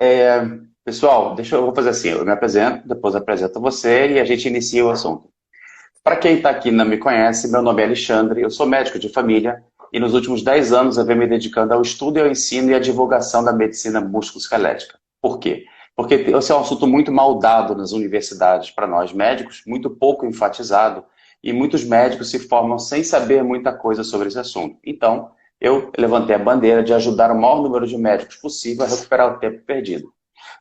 É, pessoal, eu vou fazer assim, eu me apresento, depois apresento você e a gente inicia o assunto. Para quem está aqui e não me conhece, meu nome é Alexandre, eu sou médico de família e nos últimos 10 anos eu venho me dedicando ao estudo e ao ensino e à divulgação da medicina músculo-esquelética. Por quê? Porque esse é um assunto muito mal dado nas universidades para nós médicos, muito pouco enfatizado, e muitos médicos se formam sem saber muita coisa sobre esse assunto. Então, eu levantei a bandeira de ajudar o maior número de médicos possível a recuperar o tempo perdido.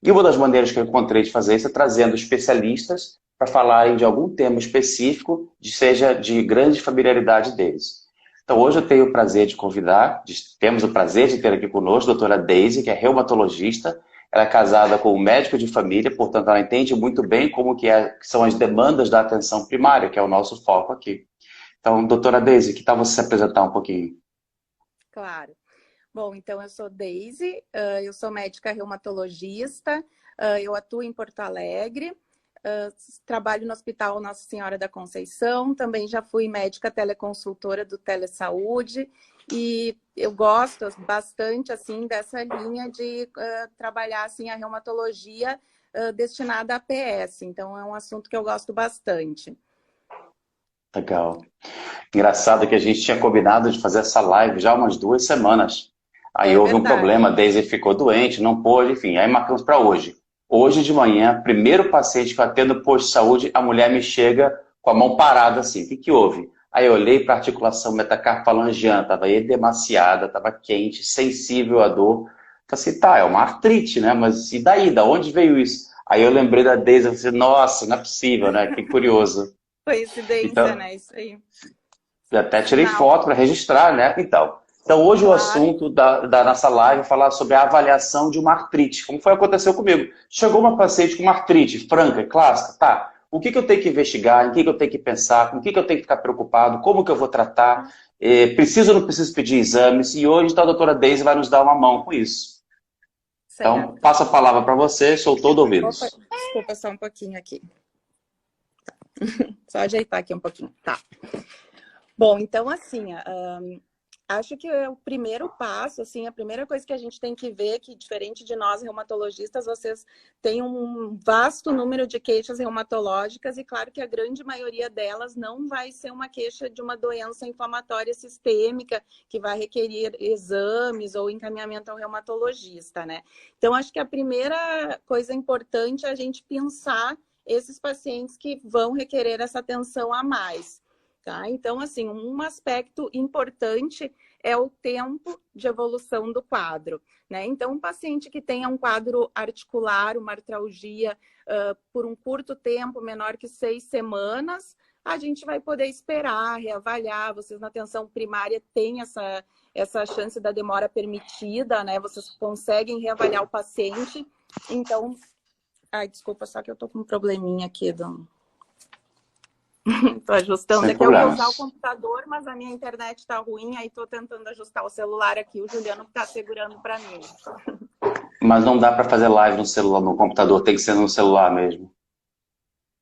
E uma das maneiras que eu encontrei de fazer isso é trazendo especialistas para falarem de algum tema específico, seja de grande familiaridade deles. Então, hoje eu tenho o prazer de convidar, temos o prazer de ter aqui conosco a doutora Daisy, que é reumatologista. Ela é casada com um médico de família, portanto, ela entende muito bem que são as demandas da atenção primária, que é o nosso foco aqui. Então, doutora Daisy, que tal você se apresentar um pouquinho? Claro. Bom, então eu sou Daisy, eu sou médica reumatologista, eu atuo em Porto Alegre, trabalho no Hospital Nossa Senhora da Conceição, também já fui médica teleconsultora do Telesaúde e eu gosto bastante assim dessa linha de trabalhar assim a reumatologia destinada a PS, então é um assunto que eu gosto bastante. Legal. Engraçado que a gente tinha combinado de fazer essa live já há umas 2 semanas. Aí É houve um verdade. problema, a Daisy ficou doente, não pôde, enfim, aí marcamos para hoje. Hoje de manhã, primeiro paciente que eu atendo no posto de saúde, a mulher me chega com a mão parada assim. O que que houve? Aí eu olhei para a articulação metacarfalangiana, estava edemaciada, estava quente, sensível à dor. Falei assim, tá, é uma artrite, né? Mas e daí? Da onde veio isso? Aí eu lembrei da Daisy e falei, assim, nossa, não é possível, né? Que curioso. Coincidência, Então, né? Isso aí. eu até tirei Sinal, foto para registrar, né? Então, hoje o claro. assunto da nossa live é falar sobre a avaliação de uma artrite, como foi aconteceu comigo. Chegou uma paciente com uma artrite franca, clássica, tá? O que que eu tenho que investigar? Em que eu tenho que pensar? Com o que que eu tenho que ficar preocupado? Como que eu vou tratar? Preciso ou não preciso pedir exames? E hoje então, a doutora Deise vai nos dar uma mão com isso. Então, Certo. passo a palavra para você, sou todo Opa, ouvidos. desculpa só um pouquinho aqui. Só ajeitar aqui um pouquinho. Tá. Bom, então assim, acho que o primeiro passo, assim, a primeira coisa que a gente tem que ver é que, diferente de nós reumatologistas, vocês têm um vasto número de queixas reumatológicas e claro que a grande maioria delas não vai ser uma queixa de uma doença inflamatória sistêmica que vai requerer exames ou encaminhamento ao reumatologista, né? Então, acho que a primeira coisa importante é a gente pensar esses pacientes que vão requerer essa atenção a mais. Tá? Então, assim, um aspecto importante é o tempo de evolução do quadro, né? Então, um paciente que tenha um quadro articular, uma artralgia, por um curto tempo, menor que 6 semanas, a gente vai poder esperar, reavaliar. Vocês na atenção primária têm essa chance da demora permitida, né? Vocês conseguem reavaliar o paciente. Então, ai, desculpa, só que eu tô com um probleminha aqui do Estou ajustando. Sem É que eu ia usar o problemas. computador, mas a minha internet está ruim, aí estou tentando ajustar o celular aqui. O Juliano está segurando para mim. Mas não dá para fazer live no celular, no computador, tem que ser no celular mesmo.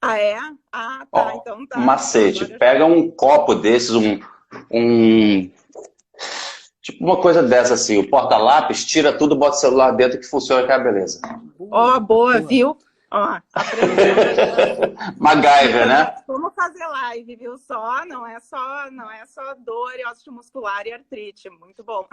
Ah, é? Ah, tá. Ó, Então tá. Então macete, agora eu já. pega um copo desses, um tipo uma coisa dessa assim, o porta-lápis, tira tudo, bota o celular dentro que funciona que é a beleza. Ó, boa, viu? Ó, aprendendo aí MacGyver, dicas de né? como fazer live, viu? Não é só dor e osteomuscular e artrite. Muito bom.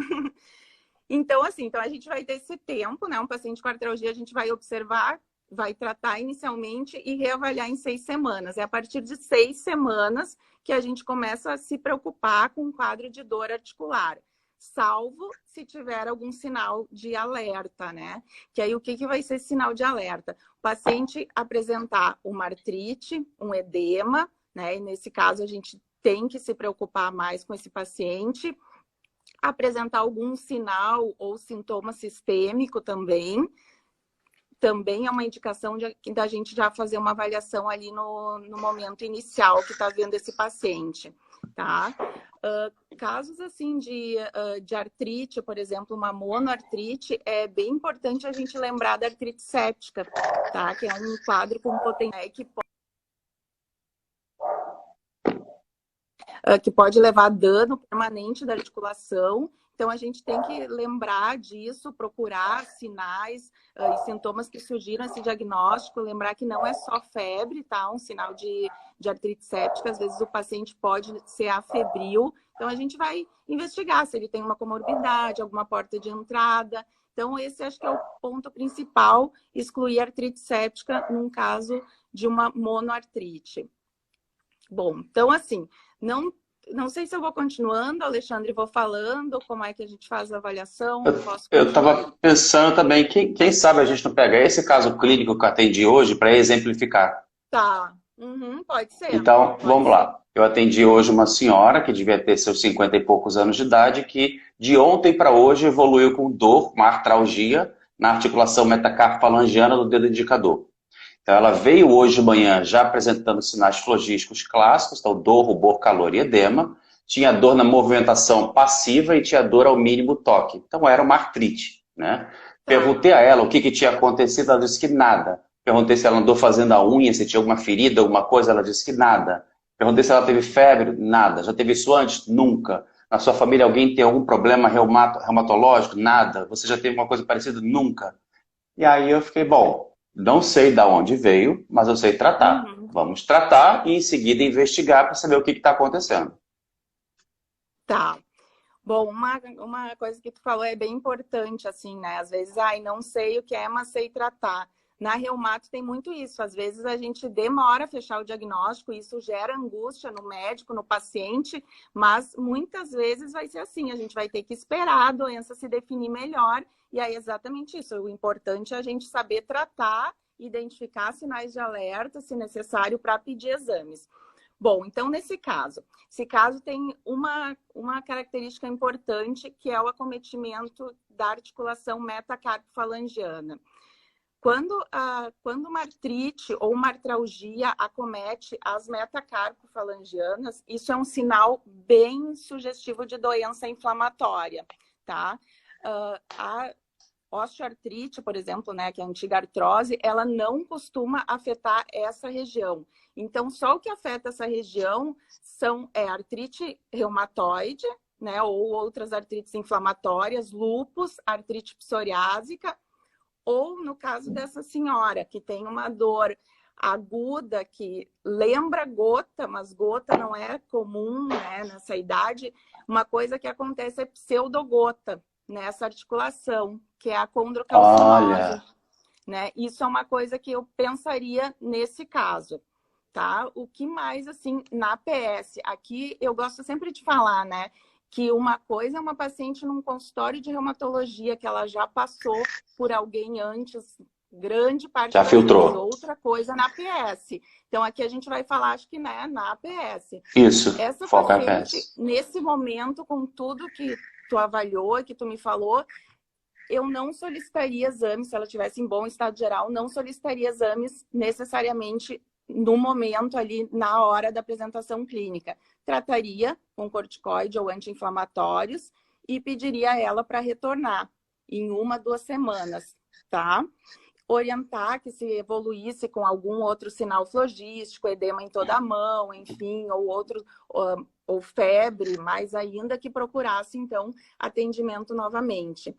Então, assim, então a gente vai ter esse tempo, né? Um paciente com artralgia, a gente vai observar, vai tratar inicialmente e reavaliar em 6 semanas. É a partir de 6 semanas que a gente começa a se preocupar com um quadro de dor articular, salvo se tiver algum sinal de alerta, né? Que aí o que vai ser sinal de alerta? O paciente apresentar uma artrite, um edema, né? E nesse caso a gente tem que se preocupar mais com esse paciente, apresentar algum sinal ou sintoma sistêmico também é uma indicação da gente já fazer uma avaliação ali no momento inicial que está vendo esse paciente, tá? Casos assim de artrite, por exemplo, uma monoartrite, é bem importante a gente lembrar da artrite séptica, tá? Que é um quadro com potencial que pode levar dano permanente da articulação. Então, a gente tem que lembrar disso, procurar sinais e sintomas que surgiram esse diagnóstico, lembrar que não é só febre, tá? Um sinal de artrite séptica, às vezes o paciente pode ser afebril. Então, a gente vai investigar se ele tem uma comorbidade, alguma porta de entrada. Então, esse acho que é o ponto principal, excluir artrite séptica num caso de uma monoartrite. Bom, então assim, não sei se eu vou continuando, Alexandre, vou falando, como é que a gente faz a avaliação, posso Eu continuar? estava pensando também, quem sabe a gente não pega esse caso clínico que eu atendi hoje para exemplificar. Tá, pode ser, Então, pode vamos ser. lá. Eu atendi hoje uma senhora que devia ter seus 50 e poucos anos de idade, que de ontem para hoje evoluiu com dor, uma artralgia na articulação metacarpofalangiana do dedo indicador. Então, ela veio hoje de manhã já apresentando sinais flogísticos clássicos, então dor, rubor, calor e edema. Tinha dor na movimentação passiva e tinha dor ao mínimo toque. Então, era uma artrite, né? Tá. Perguntei a ela o que tinha acontecido, ela disse que nada. Perguntei se ela andou fazendo a unha, se tinha alguma ferida, alguma coisa, ela disse que nada. Perguntei se ela teve febre, nada. Já teve isso antes? Nunca. Na sua família alguém tem algum problema reumatológico? Nada. Você já teve uma coisa parecida? Nunca. E aí eu fiquei, bom, não sei de onde veio, mas eu sei tratar. Uhum. Vamos tratar e em seguida investigar para saber o que está acontecendo. Tá. Bom, uma coisa que tu falou é bem importante, assim, né? Às vezes, não sei o que é, mas sei tratar. Na reumato tem muito isso. Às vezes a gente demora a fechar o diagnóstico, isso gera angústia no médico, no paciente, mas muitas vezes vai ser assim, a gente vai ter que esperar a doença se definir melhor, e aí é exatamente isso. O importante é a gente saber tratar, identificar sinais de alerta, se necessário, para pedir exames. Bom, então nesse caso tem uma característica importante que é o acometimento da articulação metacarpofalangiana. Quando uma artrite ou uma artralgia acomete as metacarpofalangianas, isso é um sinal bem sugestivo de doença inflamatória, tá? A osteoartrite, por exemplo, né, que é a antiga artrose, ela não costuma afetar essa região. Então, só o que afeta essa região é artrite reumatoide, né, ou outras artrites inflamatórias, lúpus, artrite psoriásica, ou no caso dessa senhora, que tem uma dor aguda que lembra gota, mas gota não é comum, né, nessa idade. Uma coisa que acontece é pseudogota nessa articulação, que é a condrocalcinose. Olha, Né? Isso é uma coisa que eu pensaria nesse caso, tá? O que mais, assim, na PS? Aqui eu gosto sempre de falar, né? Que uma coisa é uma paciente num consultório de reumatologia, que ela já passou por alguém antes, grande parte já das vezes, filtrou. outra coisa na PS. Então, aqui a gente vai falar, acho que, né, na PS. Isso, Essa foca a paciente, peça. nesse momento, com tudo que tu avaliou, que tu me falou, eu não solicitaria exames, se ela estivesse em bom estado geral, não solicitaria exames necessariamente no momento ali, na hora da apresentação clínica. Trataria com corticoide ou anti-inflamatórios e pediria a ela para retornar em 1, 2 semanas, tá? Orientar que se evoluísse com algum outro sinal flogístico, edema em toda a mão, enfim, ou febre, mais ainda, que procurasse, então, atendimento novamente.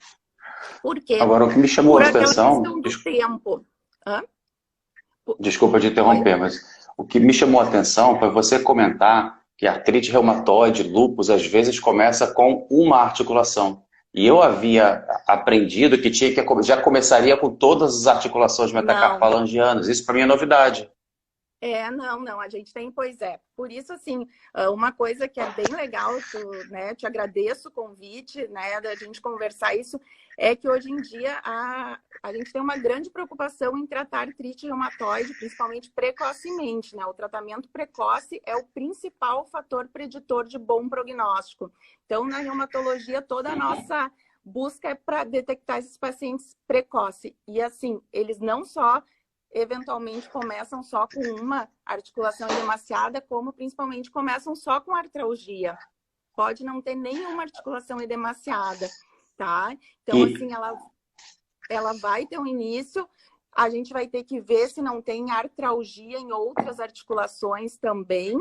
Por quê? Agora, o que me chamou Por a aquela atenção, questão do tempo. Hã? desculpa te Oi? interromper, mas o que me chamou a atenção foi você comentar que a artrite reumatoide, lúpus, às vezes começa com uma articulação. E eu havia aprendido que já começaria com todas as articulações Não. metacarpofalangianas. Isso para mim é novidade. Não, a gente tem, pois é. Por isso, assim, uma coisa que é bem legal, né, te agradeço o convite, né, da gente conversar isso, é que hoje em dia a gente tem uma grande preocupação em tratar artrite reumatoide, principalmente precocemente, né? O tratamento precoce é o principal fator preditor de bom prognóstico. Então, na reumatologia, toda a nossa busca é para detectar esses pacientes precoce. E, assim, eles não só eventualmente começam só com uma articulação edemaciada, como principalmente começam só com artralgia. Pode não ter nenhuma articulação edemaciada, tá? Então, E, assim, ela vai ter um início, a gente vai ter que ver se não tem artralgia em outras articulações também,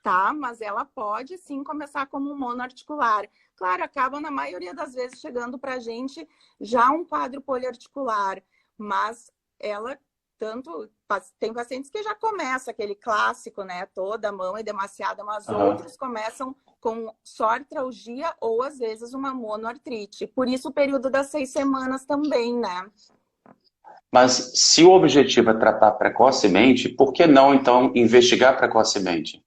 tá? Mas ela pode sim começar como monoarticular. Claro, acaba na maioria das vezes chegando para a gente já um quadro poliarticular, mas ela tanto tem pacientes que já começa aquele clássico, né? Toda a mão é demasiada, mas outros começam com só artralgia ou às vezes uma monoartrite. Por isso o período das 6 semanas também, né? Mas se o objetivo é tratar precocemente, por que não, então, investigar precocemente?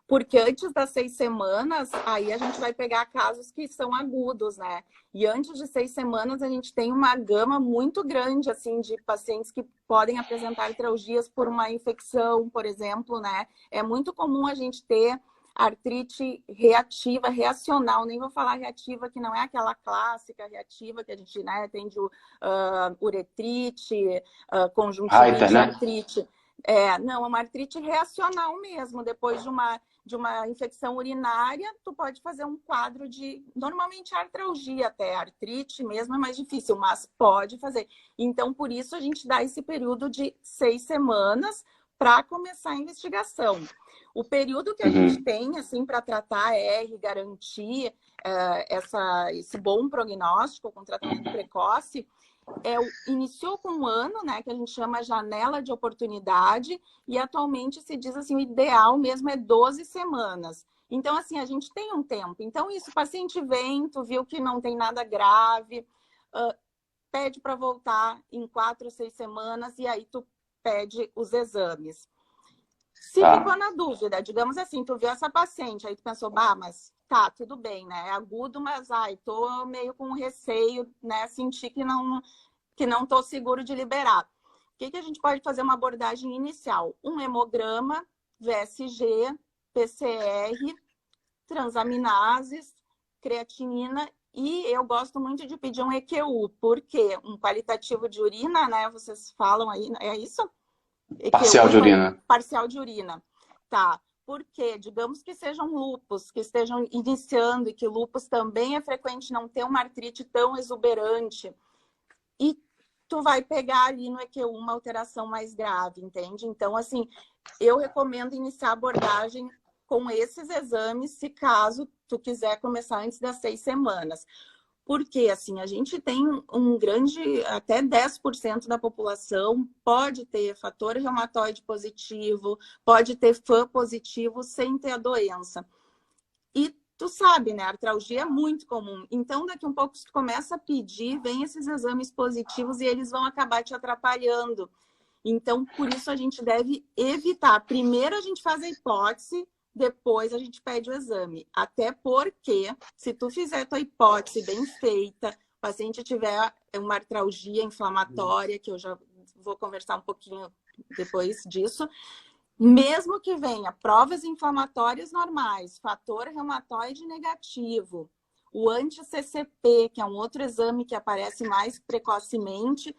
Porque antes das 6 semanas, aí a gente vai pegar casos que são agudos, né? E antes de 6 semanas, a gente tem uma gama muito grande, assim, de pacientes que podem apresentar artralgias por uma infecção, por exemplo, né? É muito comum a gente ter artrite reativa, reacional, nem vou falar reativa, que não é aquela clássica reativa que a gente, né, tem de uretrite, conjuntivite, Reiter, né? artrite. Não, é uma artrite reacional mesmo, depois de uma infecção urinária, tu pode fazer um quadro de, normalmente artralgia até, artrite mesmo é mais difícil, mas pode fazer. Então, por isso a gente dá esse período de 6 semanas para começar a investigação. O período que a gente tem, assim, para tratar R, garantir esse bom prognóstico com tratamento precoce, iniciou com 1 ano, né, que a gente chama janela de oportunidade, e atualmente se diz assim, o ideal mesmo é 12 semanas. Então, assim, a gente tem um tempo. Então, isso, o paciente vem, tu viu que não tem nada grave, pede para voltar em 4 ou 6 semanas, e aí tu pede os exames. Se ficou na dúvida, digamos assim, tu viu essa paciente, aí tu pensou, bah, mas tá, tudo bem, né? É agudo, mas tô meio com receio, né? Senti que não tô seguro de liberar. O que a gente pode fazer uma abordagem inicial? Um hemograma, VSG, PCR, transaminases, creatinina, e eu gosto muito de pedir um EQU, porque um qualitativo de urina, né? Vocês falam aí, é isso? Parcial de urina. Parcial de urina. Tá. Porque, digamos que sejam lúpus, que estejam iniciando, e que lúpus também é frequente não ter uma artrite tão exuberante, e tu vai pegar ali no EQ uma alteração mais grave, entende? Então, assim, eu recomendo iniciar a abordagem com esses exames, se caso tu quiser começar antes das 6 semanas. Porque, assim, a gente tem um grande, até 10% da população pode ter fator reumatoide positivo, pode ter FAM positivo sem ter a doença. E tu sabe, né? A artralgia é muito comum. Então, daqui um pouco, se tu começa a pedir, vem esses exames positivos e eles vão acabar te atrapalhando. Então, por isso a gente deve evitar. Primeiro a gente faz a hipótese, depois a gente pede o exame. Até porque, se tu fizer tua hipótese bem feita, o paciente tiver uma artralgia inflamatória, que eu já vou conversar um pouquinho depois disso, mesmo que venha provas inflamatórias normais, fator reumatoide negativo, o anti-CCP, que é um outro exame que aparece mais precocemente,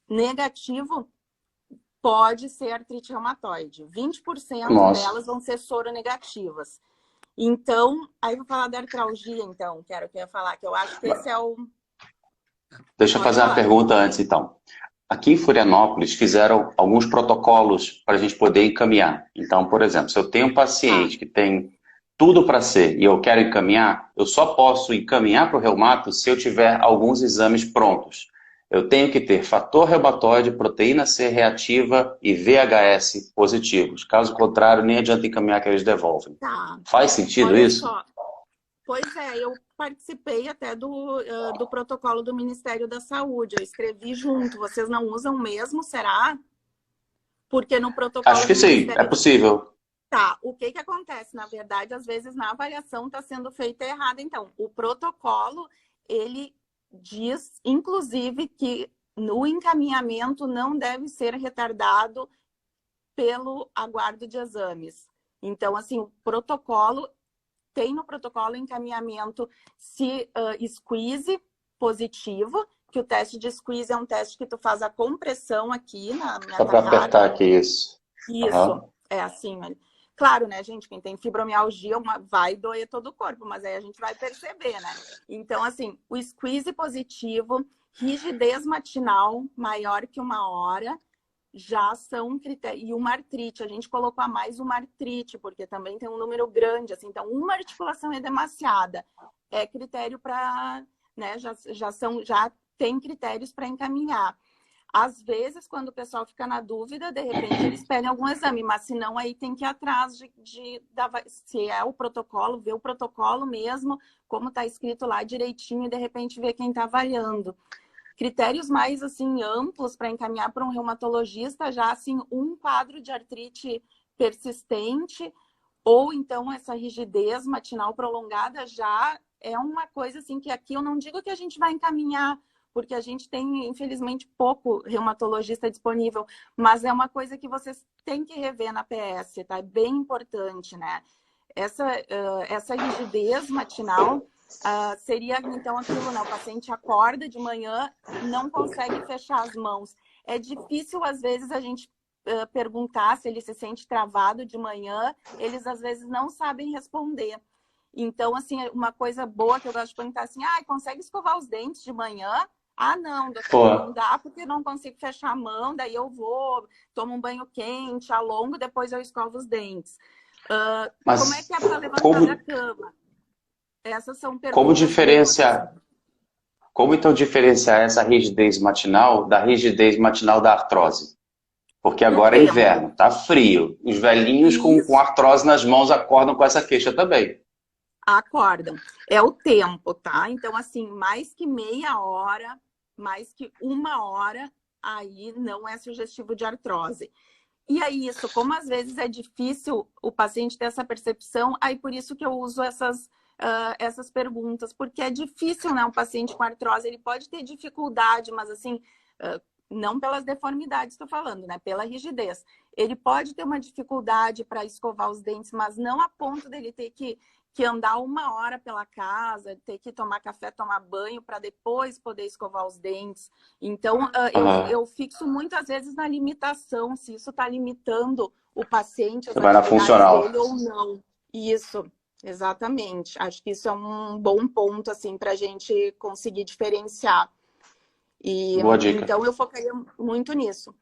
negativo, pode ser artrite reumatoide. 20% delas vão ser soronegativas. Então, aí eu vou falar da artralgia, então, que era o que eu ia falar, que eu acho que esse é o... Deixa eu fazer uma pergunta antes, então. Aqui em Florianópolis fizeram alguns protocolos para a gente poder encaminhar. Então, por exemplo, se eu tenho um paciente que tem tudo para ser e eu quero encaminhar, eu só posso encaminhar para o reumato se eu tiver alguns exames prontos. Eu tenho que ter fator reumatoide, proteína C reativa e VHS positivos. Caso contrário, nem adianta encaminhar que eles devolvem. Tá. Faz sentido Olha isso? Só. Pois é, eu participei até do protocolo do Ministério da Saúde. Eu escrevi junto. Vocês não usam mesmo, será? Porque no protocolo... Acho que sim, é possível. Tá, o que acontece? Na verdade, às vezes na avaliação está sendo feita errada. Então, o protocolo, ele diz, inclusive, que no encaminhamento não deve ser retardado pelo aguardo de exames. Então, assim, o protocolo... Tem no protocolo encaminhamento se squeeze positivo, que o teste de squeeze é um teste que tu faz a compressão aqui na minha Só para apertar aqui isso. Isso, é assim. Claro, né, gente, quem tem fibromialgia vai doer todo o corpo, mas aí a gente vai perceber, né? Então, assim, o squeeze positivo, rigidez matinal maior que 1 hora já são critérios. E uma artrite, a gente colocou a mais uma artrite, porque também tem um número grande, assim, então uma articulação edemaciada é critério para, né, já tem critérios para encaminhar. Às vezes, quando o pessoal fica na dúvida, de repente eles pedem algum exame, mas se não, aí tem que ir atrás se é o protocolo, ver o protocolo mesmo, como está escrito lá direitinho, e de repente ver quem está avaliando. Critérios mais assim amplos para encaminhar para um reumatologista, já assim um quadro de artrite persistente ou então essa rigidez matinal prolongada já é uma coisa assim que aqui eu não digo que a gente vai encaminhar, porque a gente tem, infelizmente, pouco reumatologista disponível, mas é uma coisa que vocês têm que rever na PS, tá? É bem importante, né? Essa rigidez matinal seria, então, aquilo, né? O paciente acorda de manhã, não consegue fechar as mãos. É difícil, às vezes, a gente perguntar se ele se sente travado de manhã, eles, às vezes, não sabem responder. Então, assim, uma coisa boa que eu gosto de perguntar assim, consegue escovar os dentes de manhã? Ah, não, doutor, não dá porque não consigo fechar a mão, daí eu vou, tomo um banho quente, alongo, depois eu escovo os dentes. Como é que é para levantar da cama? Essas são perguntas. Como então diferenciar essa rigidez matinal da rigidez matinal da artrose? Porque agora é inverno, tá frio. Os velhinhos com artrose nas mãos acordam com essa queixa também. Acordam. É o tempo, tá? Então, assim, mais que meia hora, mais que uma hora, aí não é sugestivo de artrose. E aí, isso, como às vezes é difícil o paciente ter essa percepção, aí por isso que eu uso essas perguntas, porque é difícil, né? Um paciente com artrose, ele pode ter dificuldade, mas assim, não pelas deformidades, estou falando, né? Pela rigidez. Ele pode ter uma dificuldade para escovar os dentes, mas não a ponto dele ter que andar uma hora pela casa, ter que tomar café, tomar banho para depois poder escovar os dentes. Então, eu fixo muitas vezes na limitação, se isso está limitando o paciente, as atividades dele ou não. Isso, exatamente. Acho que isso é um bom ponto assim, para a gente conseguir diferenciar. Boa dica. Então, eu focaria muito nisso.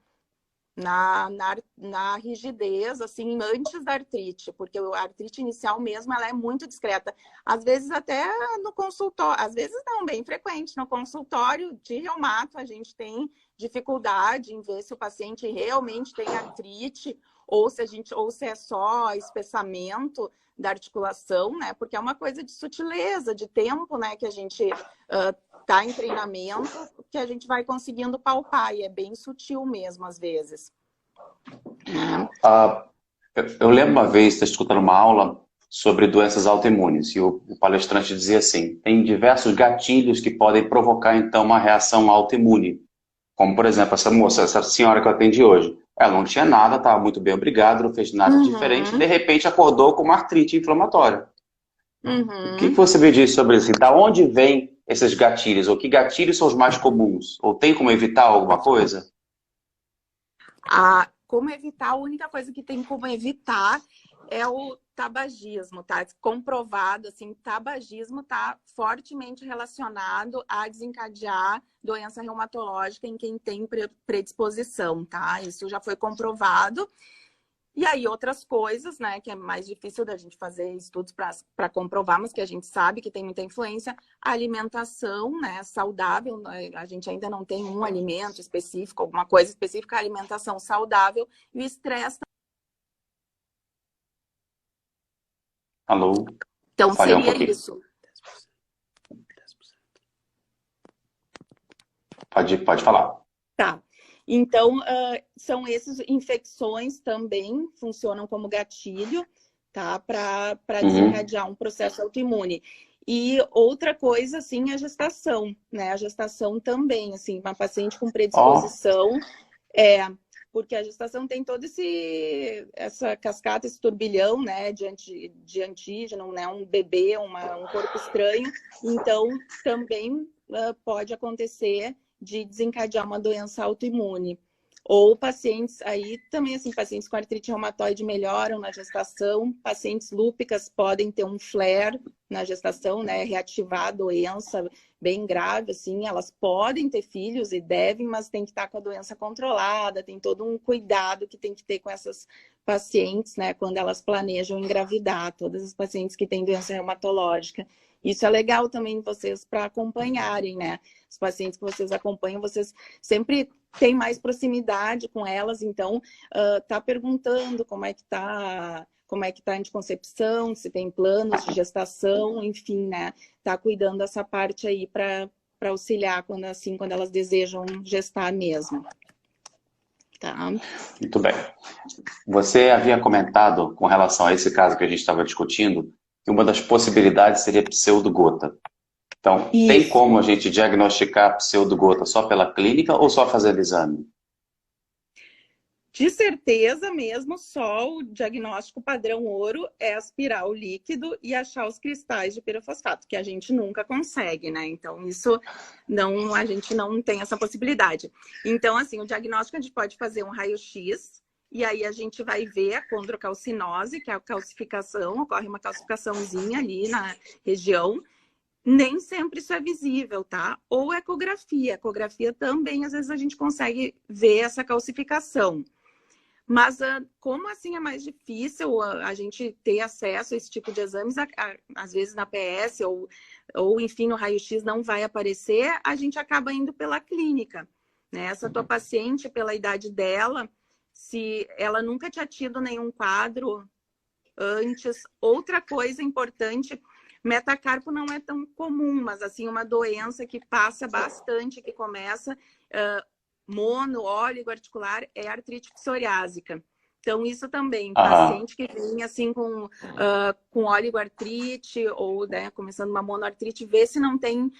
Na rigidez, assim, antes da artrite, porque a artrite inicial mesmo, ela é muito discreta. Às vezes até no consultório, às vezes não, bem frequente, no consultório de reumato a gente tem dificuldade em ver se o paciente realmente tem artrite ou se é só espessamento da articulação, né? Porque é uma coisa de sutileza, de tempo, né? Que a gente tá em treinamento, que a gente vai conseguindo palpar, e é bem sutil mesmo, às vezes. Eu lembro uma vez, estar escutando uma aula sobre doenças autoimunes, e o palestrante dizia assim, tem diversos gatilhos que podem provocar, então, uma reação autoimune. Como, por exemplo, essa senhora que eu atendi hoje. Ela não tinha nada, estava muito bem, obrigado, não fez nada diferente, de repente acordou com uma artrite inflamatória. O que você me diz sobre isso? Da onde vem esses gatilhos? Ou que gatilhos são os mais comuns? Ou tem como evitar alguma coisa? Como evitar? A única coisa que tem como evitar é o tabagismo, tá? Comprovado, assim, tabagismo tá fortemente relacionado a desencadear doença reumatológica em quem tem predisposição, tá? Isso já foi comprovado. E aí outras coisas, né, que é mais difícil da gente fazer estudos para comprovar, mas que a gente sabe que tem muita influência, a alimentação, né, saudável, a gente ainda não tem um alimento específico, alguma coisa específica, a alimentação saudável e o estresse. Alô? Então seria isso. Pode falar. Tá. Então, são essas infecções também funcionam como gatilho, tá? Para desencadear um processo autoimune. E outra coisa, assim, é a gestação, né? A gestação também, assim, uma paciente com predisposição, porque a gestação tem todo essa cascata, esse turbilhão, né, de antígeno, né? Um bebê, um corpo estranho. Então, também pode acontecer de desencadear uma doença autoimune. Ou pacientes, aí também assim, pacientes com artrite reumatoide melhoram na gestação, pacientes lúpicas podem ter um flare na gestação, né, reativar a doença bem grave, assim, elas podem ter filhos e devem, mas tem que estar com a doença controlada, tem todo um cuidado que tem que ter com essas pacientes, né, quando elas planejam engravidar, todas as pacientes que têm doença reumatológica. Isso é legal também vocês para acompanharem, né? Os pacientes que vocês acompanham, vocês sempre têm mais proximidade com elas, então tá perguntando como é que tá a anticoncepção, se tem planos de gestação, enfim, né? Tá cuidando dessa parte aí para auxiliar quando elas desejam gestar mesmo. Tá? Muito bem. Você havia comentado com relação a esse caso que a gente estava discutindo, que uma das possibilidades seria pseudogota. Então, Isso. tem como a gente diagnosticar pseudogota só pela clínica ou só fazendo exame? De certeza mesmo, só o diagnóstico padrão ouro é aspirar o líquido e achar os cristais de pirofosfato, que a gente nunca consegue, né? Então, isso não, a gente não tem essa possibilidade. Então, assim, o diagnóstico a gente pode fazer um raio-x, e aí a gente vai ver a condrocalcinose, que é a calcificação, ocorre uma calcificaçãozinha ali na região. Nem sempre isso é visível, tá? Ou ecografia. Ecografia também, às vezes, a gente consegue ver essa calcificação. Mas como assim é mais difícil a gente ter acesso a esse tipo de exames, às vezes na PS ou enfim, no raio-x não vai aparecer, a gente acaba indo pela clínica. Né? Essa tua paciente, pela idade dela, se ela nunca tinha tido nenhum quadro antes, outra coisa importante, metacarpo não é tão comum, mas assim, uma doença que passa bastante, que começa mono, articular, é artrite psoriásica. Então, isso também, paciente que vem assim com oligoartrite ou né, começando uma monoartrite, vê se não tem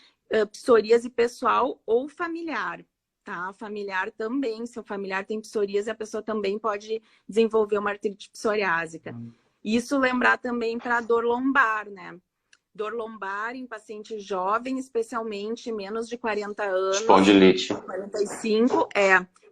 psoríase pessoal ou familiar. Tá? Familiar também, se o familiar tem psoríase, a pessoa também pode desenvolver uma artrite psoriásica. Isso lembrar também para a dor lombar, né? Dor lombar em paciente jovem, especialmente menos de 40 anos. Espondilite. 45,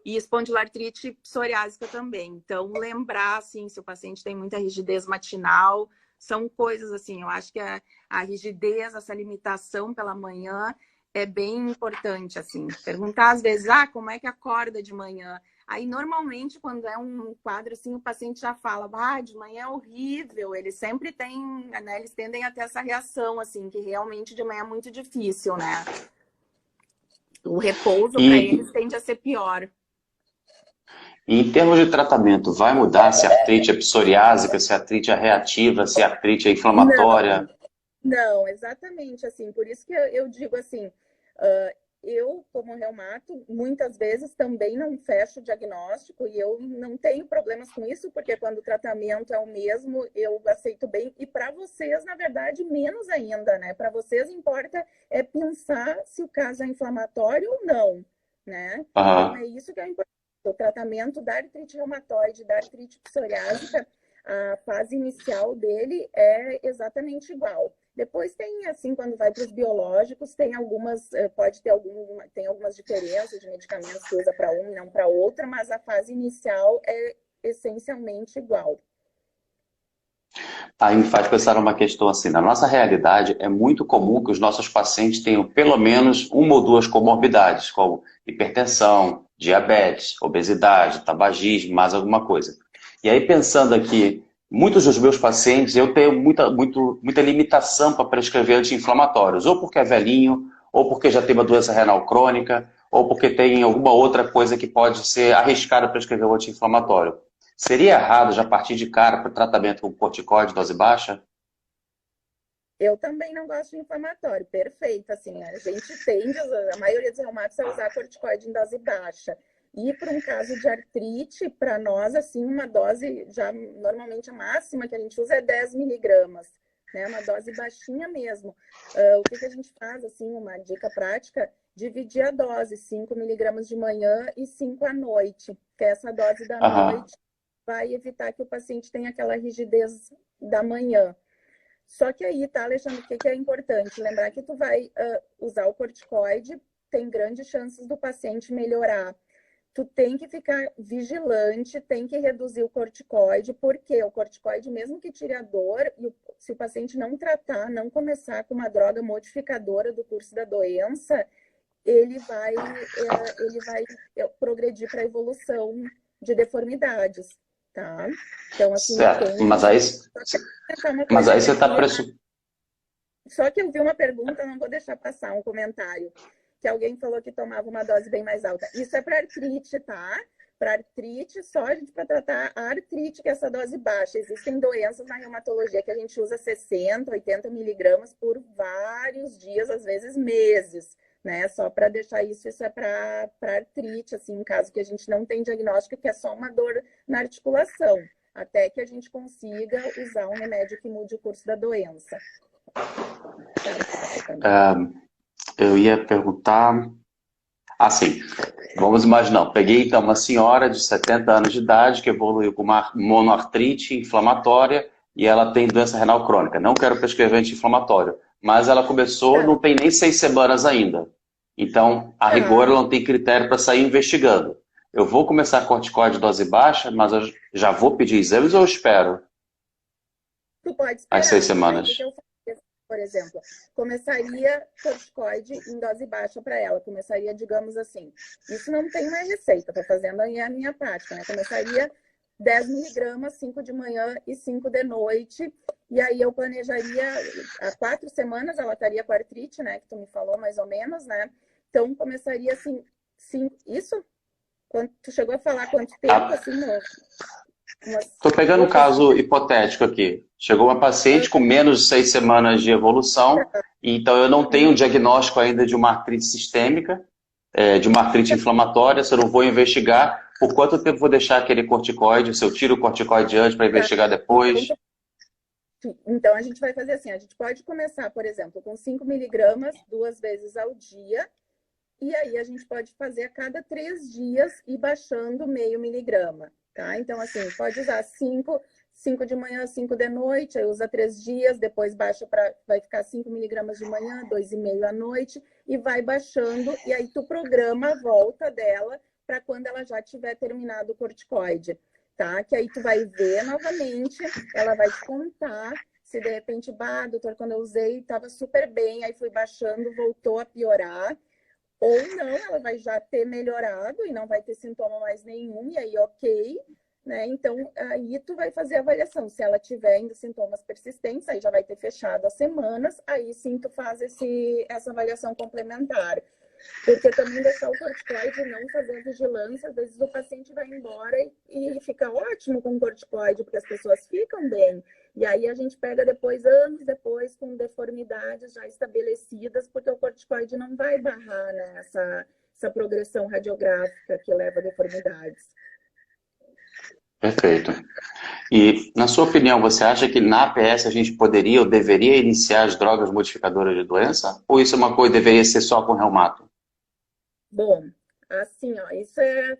e espondilartrite psoriásica também. Então, lembrar, assim, se o paciente tem muita rigidez matinal, são coisas assim, eu acho que a rigidez, essa limitação pela manhã é bem importante, assim. Perguntar às vezes, como é que acorda de manhã? Aí, normalmente, quando é um quadro assim, o paciente já fala, de manhã é horrível. Eles sempre têm, né, eles tendem a ter essa reação, assim, que realmente de manhã é muito difícil, né? O repouso para eles tende a ser pior. E em termos de tratamento, vai mudar se a artrite é psoriásica, se a artrite é reativa, se a artrite é inflamatória? Não, exatamente, assim, por isso que eu digo assim, eu, como reumato, muitas vezes também não fecho o diagnóstico e eu não tenho problemas com isso, porque quando o tratamento é o mesmo, eu aceito bem. E para vocês, na verdade, menos ainda, né? Para vocês importa é pensar se o caso é inflamatório ou não, né? Então é isso que é importante. O tratamento da artrite reumatoide, da artrite psoriásica, a fase inicial dele é exatamente igual. Depois tem, assim, quando vai para os biológicos, tem algumas, tem algumas diferenças de medicamentos que usa para um e não para outra, mas a fase inicial é essencialmente igual. Aí me faz pensar numa questão assim, na nossa realidade é muito comum que os nossos pacientes tenham pelo menos uma ou duas comorbidades, como hipertensão, diabetes, obesidade, tabagismo, mais alguma coisa. E aí pensando aqui, muitos dos meus pacientes, eu tenho muita limitação para prescrever anti-inflamatórios, ou porque é velhinho, ou porque já tem uma doença renal crônica, ou porque tem alguma outra coisa que pode ser arriscada para prescrever o anti-inflamatório. Seria errado já partir de cara para o tratamento com corticoide dose baixa? Eu também não gosto de inflamatório, perfeito. Assim, a gente tende, a maioria dos reumatos, a usar corticoide em dose baixa. E para um caso de artrite, para nós, assim, uma dose, já normalmente a máxima que a gente usa é 10 miligramas, né? Uma dose baixinha mesmo. O que a gente faz, assim, uma dica prática, dividir a dose, 5 miligramas de manhã e 5 à noite, que essa dose da noite vai evitar que o paciente tenha aquela rigidez da manhã. Só que aí, tá, Alexandre, o que é importante? Lembrar que tu vai usar o corticoide, tem grandes chances do paciente melhorar. tu tem que ficar vigilante, tem que reduzir o corticoide, porque o corticoide, mesmo que tire a dor, se o paciente não tratar, não começar com uma droga modificadora do curso da doença, ele vai progredir para a evolução de deformidades, tá? Então, assim, certo. Mas aí você está pressupondo. Só que eu vi uma pergunta, não vou deixar passar um comentário, que alguém falou que tomava uma dose bem mais alta. Isso é para artrite, tá? Para artrite, só a gente para tratar a artrite, que é essa dose baixa. Existem doenças na reumatologia que a gente usa 60, 80 miligramas por vários dias, às vezes meses, né? Só para deixar isso é para artrite, assim, em caso que a gente não tem diagnóstico, que é só uma dor na articulação, até que a gente consiga usar um remédio que mude o curso da doença. Eu ia perguntar... Assim, vamos imaginar, peguei então uma senhora de 70 anos de idade que evoluiu com uma monoartrite inflamatória e ela tem doença renal crônica. Não quero prescrever anti-inflamatório, mas ela começou, não tem nem 6 semanas ainda. Então, a rigor, ela não tem critério para sair investigando. Eu vou começar corticoide dose baixa, mas eu já vou pedir exames ou eu espero? Tu pode esperar. As 6 semanas. Por exemplo, começaria corticoide em dose baixa para ela. Começaria, digamos assim, isso não tem uma receita, estou fazendo aí a minha prática, né? Começaria 10 miligramas, 5 de manhã e 5 de noite. E aí eu planejaria, há 4 semanas ela estaria com artrite, né? Que tu me falou mais ou menos, né? Então começaria assim, isso? Tu chegou a falar quanto tempo, assim, Estou pegando um caso hipotético aqui. Chegou uma paciente com menos de 6 semanas de evolução, então eu não tenho um diagnóstico ainda de uma artrite sistêmica, de uma artrite inflamatória, se eu não vou investigar, por quanto tempo vou deixar aquele corticoide, se eu tiro o corticoide antes para investigar depois? Então, a gente vai fazer assim, a gente pode começar, por exemplo, com 5 miligramas 2 vezes ao dia, e aí a gente pode fazer a cada 3 dias e baixando meio miligrama. Tá? Então, assim, pode usar 5 de manhã, 5 de noite, aí usa 3 dias, depois baixa vai ficar 5 miligramas de manhã, 2,5 à noite, e vai baixando, e aí tu programa a volta dela para quando ela já tiver terminado o corticoide, tá? Que aí tu vai ver novamente, ela vai te contar se de repente, doutor, quando eu usei, estava super bem, aí fui baixando, voltou a piorar, ou não, ela vai já ter melhorado e não vai ter sintoma mais nenhum, e aí ok, né? Então, aí tu vai fazer a avaliação. Se ela tiver ainda sintomas persistentes, aí já vai ter fechado as semanas, aí sim tu faz essa avaliação complementar. Porque também deixar o corticoide e não fazer a vigilância, às vezes o paciente vai embora e fica ótimo com o corticoide, porque as pessoas ficam bem. E aí a gente pega depois, anos depois, com deformidades já estabelecidas, porque o corticoide não vai barrar, né, essa progressão radiográfica que leva a deformidades. Perfeito. E, na sua opinião, você acha que na APS a gente poderia ou deveria iniciar as drogas modificadoras de doença? Ou isso é uma coisa que deveria ser só com reumato? Bom, assim, ó, isso é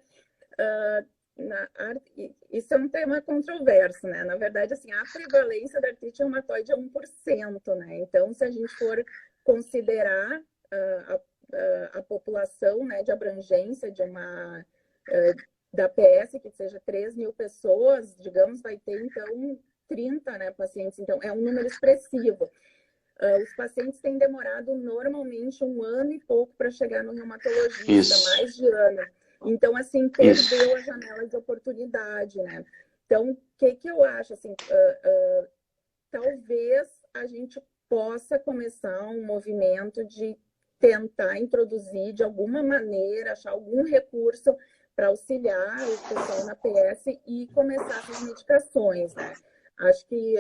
um tema controverso, né? Na verdade, assim, a prevalência da artrite reumatoide é 1%, né? Então, se a gente for considerar a população, né, de abrangência de da PS, que seja 3 mil pessoas, digamos, vai ter, então, 30, né, pacientes. Então, é um número expressivo. Os pacientes têm demorado normalmente 1 ano e pouco para chegar no reumatologista, mais de ano. Então, assim, perdeu a janela de oportunidade, né? Então, o que eu acho, assim, talvez a gente possa começar um movimento de tentar introduzir de alguma maneira, achar algum recurso para auxiliar o pessoal na PS e começar essas medicações, né? Acho que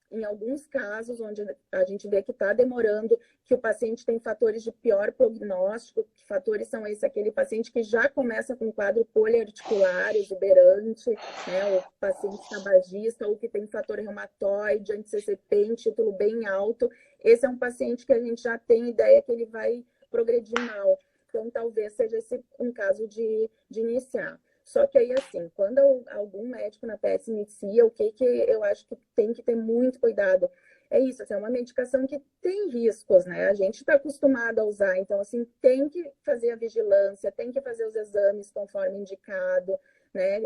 em alguns casos onde a gente vê que está demorando, que o paciente tem fatores de pior prognóstico, que fatores são esses, aquele paciente que já começa com quadro poliarticular, exuberante, né, o paciente tabagista, ou que tem fator reumatoide, anti-CCP em título bem alto, esse é um paciente que a gente já tem ideia que ele vai progredir mal. Então, talvez seja esse um caso de iniciar. Só que aí, assim, quando algum médico na PS inicia, o que eu acho que tem que ter muito cuidado é isso, assim, é uma medicação que tem riscos, né? A gente está acostumado a usar, então, assim, tem que fazer a vigilância, tem que fazer os exames conforme indicado, né?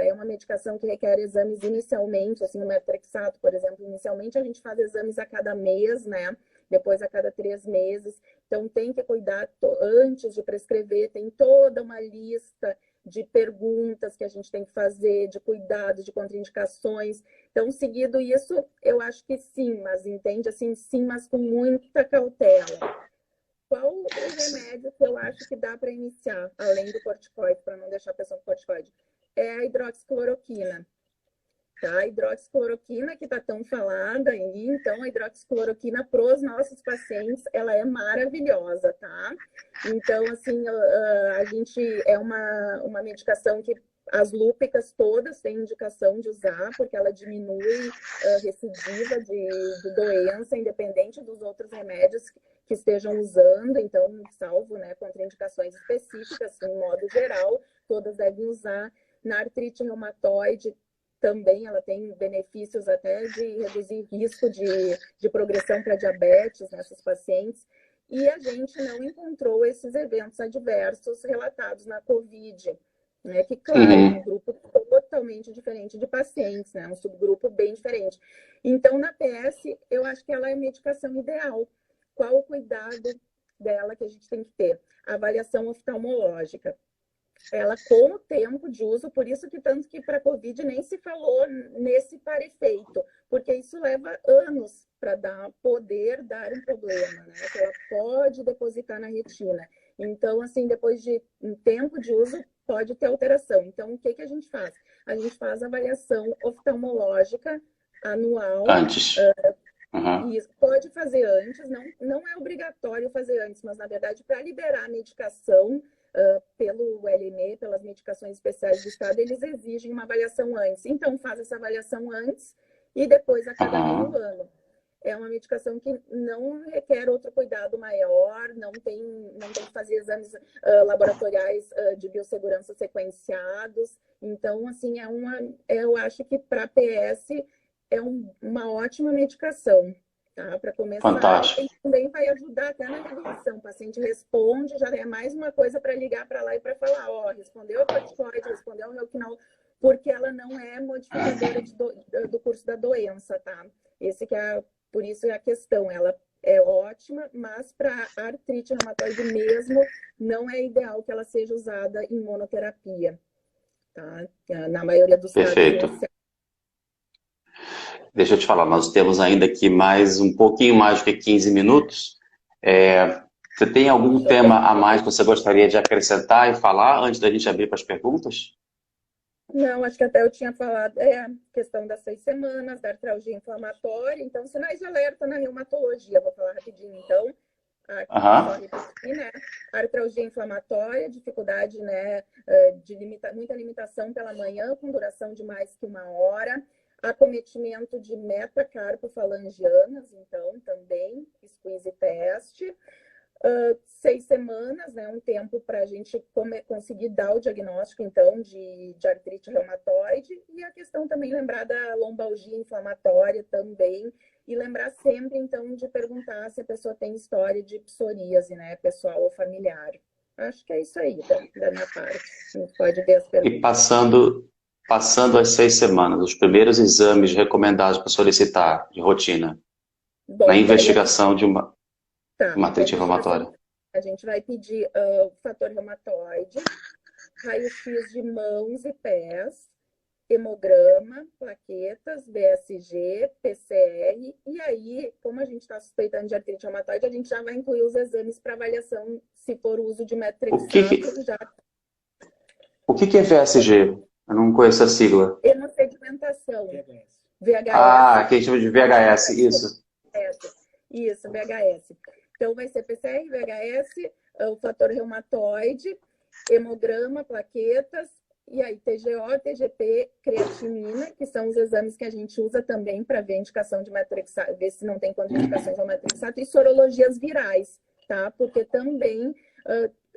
É uma medicação que requer exames inicialmente, assim, o metrexato, por exemplo, inicialmente a gente faz exames a cada mês, né? Depois a cada 3 meses. Então, tem que cuidar antes de prescrever, tem toda uma lista de perguntas que a gente tem que fazer, de cuidados, de contraindicações. Então, seguido isso, eu acho que sim, mas entende assim, sim, mas com muita cautela. Qual o remédio que eu acho que dá para iniciar, além do corticoide, para não deixar a pessoa com corticoide? É a hidroxicloroquina. Tá? A hidroxicloroquina, que está tão falada aí, então a hidroxicloroquina para os nossos pacientes, ela é maravilhosa, tá? Então, assim, a gente é uma medicação que as lúpicas todas têm indicação de usar, porque ela diminui a recidiva de doença, independente dos outros remédios que estejam usando, então, salvo, né, contraindicações específicas, em modo geral, todas devem usar. Na artrite reumatoide, também ela tem benefícios até de reduzir risco de progressão para diabetes nesses pacientes. E a gente não encontrou esses eventos adversos relatados na COVID, né? Que, claro, é um grupo totalmente diferente de pacientes, né? Um subgrupo bem diferente. Então, na PS, eu acho que ela é a medicação ideal. Qual o cuidado dela que a gente tem que ter? A avaliação oftalmológica. Ela com o tempo de uso, por isso que tanto que para a COVID nem se falou nesse para efeito, porque isso leva anos para poder dar um problema, né? Que ela pode depositar na retina. Então, assim, depois de um tempo de uso, pode ter alteração. Então, o que que a gente faz? A gente faz avaliação oftalmológica anual. Antes. E pode fazer antes, não é obrigatório fazer antes, mas, na verdade, para liberar a medicação, pelo LME, pelas medicações especiais do Estado, eles exigem uma avaliação antes. Então, faz essa avaliação antes e depois a cada meio ano. É uma medicação que não requer outro cuidado maior, não tem que fazer exames laboratoriais de biossegurança sequenciados. Então, assim, eu acho que para PS é uma ótima medicação. Tá? Para começar, Fantástico. e também vai ajudar até na revisão. O paciente responde, já é mais uma coisa para ligar para lá e para falar, ó, respondeu a corticoide, respondeu o Roquinol, porque ela não é modificadora do curso da doença, tá? Por isso é a questão, ela é ótima, mas para artrite reumatoide mesmo, não é ideal que ela seja usada em monoterapia, tá? Na maioria dos Perfeito. casos. Deixa eu te falar, nós temos ainda aqui um pouquinho mais do que 15 minutos. Você tem algum tema a mais que você gostaria de acrescentar e falar antes da gente abrir para as perguntas? Não, acho que até eu tinha falado, a questão das 6 semanas, da artralgia inflamatória, então, sinais de alerta na reumatologia, vou falar rapidinho, então, só repetir, né? Artralgia inflamatória, dificuldade, né, muita limitação pela manhã, com duração de mais que 1 hora, acometimento de metacarpofalangianas, então, também, squeeze teste, 6 semanas, né, um tempo para a gente conseguir dar o diagnóstico, então, de artrite reumatoide, e a questão também lembrar da lombalgia inflamatória também, e lembrar sempre, então, de perguntar se a pessoa tem história de psoríase, né, pessoal ou familiar. Acho que é isso aí da minha parte. A gente pode ver as perguntas. E passando as 6 semanas, os primeiros exames recomendados para solicitar de rotina, na investigação de uma artrite inflamatória. A gente vai pedir o fator reumatoide, raio-x de mãos e pés, hemograma, plaquetas, BSG, PCR, e aí, como a gente está suspeitando de artrite reumatoide, a gente já vai incluir os exames para avaliação, se for o uso de metrexato. O que é VSG? Eu não conheço a sigla. Hemossedimentação. VHS. Que a gente chama de VHS, isso. Isso, VHS. Então, vai ser PCR, VHS, o fator reumatoide, hemograma, plaquetas, e aí TGO, TGP, creatinina, que são os exames que a gente usa também para ver a indicação de metrexato, ver se não tem contraindicações ao metrexato, e sorologias virais, tá? Porque também